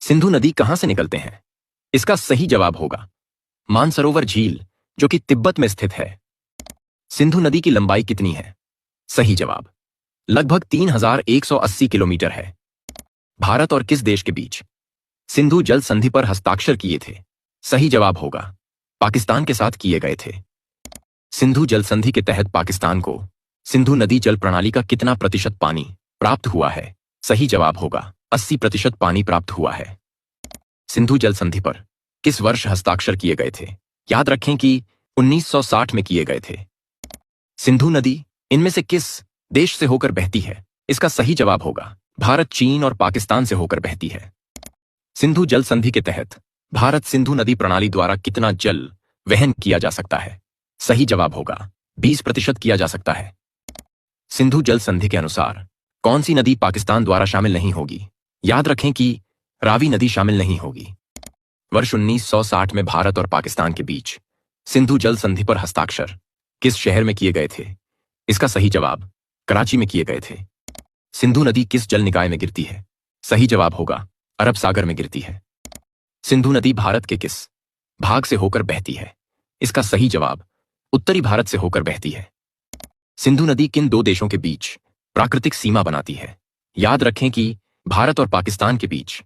सिंधु नदी कहां से निकलते हैं? इसका सही जवाब होगा मानसरोवर झील, जो कि तिब्बत में स्थित है। सिंधु नदी की लंबाई कितनी है? सही जवाब लगभग 3180 किलोमीटर है। भारत और किस देश के बीच सिंधु जल संधि पर हस्ताक्षर किए थे? सही जवाब होगा पाकिस्तान के साथ किए गए थे। सिंधु जल संधि के तहत पाकिस्तान को सिंधु नदी जल प्रणाली का कितना प्रतिशत पानी प्राप्त हुआ है? सही जवाब होगा 80% पानी प्राप्त हुआ है। सिंधु जल संधि पर किस वर्ष हस्ताक्षर किए गए थे? याद रखें कि 1960 में किए गए थे। सिंधु नदी इनमें से किस देश से होकर बहती है? इसका सही जवाब होगा भारत, चीन और पाकिस्तान से होकर बहती है। सिंधु जल संधि के तहत भारत सिंधु नदी प्रणाली द्वारा कितना जल वहन किया जा सकता है? सही जवाब होगा 20% किया जा सकता है। सिंधु जल संधि के अनुसार कौन सी नदी पाकिस्तान द्वारा शामिल नहीं होगी? याद रखें कि रावी नदी शामिल नहीं होगी। वर्ष 1960 में भारत और पाकिस्तान के बीच सिंधु जल संधि पर हस्ताक्षर किस शहर में किए गए थे? इसका सही जवाब कराची में किए गए थे। सिंधु नदी किस जल निकाय में गिरती है? सही जवाब होगा अरब सागर में गिरती है। सिंधु नदी भारत के किस भाग से होकर बहती है? इसका सही जवाब उत्तरी भारत से होकर बहती है। सिंधु नदी किन दो देशों के बीच प्राकृतिक सीमा बनाती है? याद रखें कि भारत और पाकिस्तान के बीच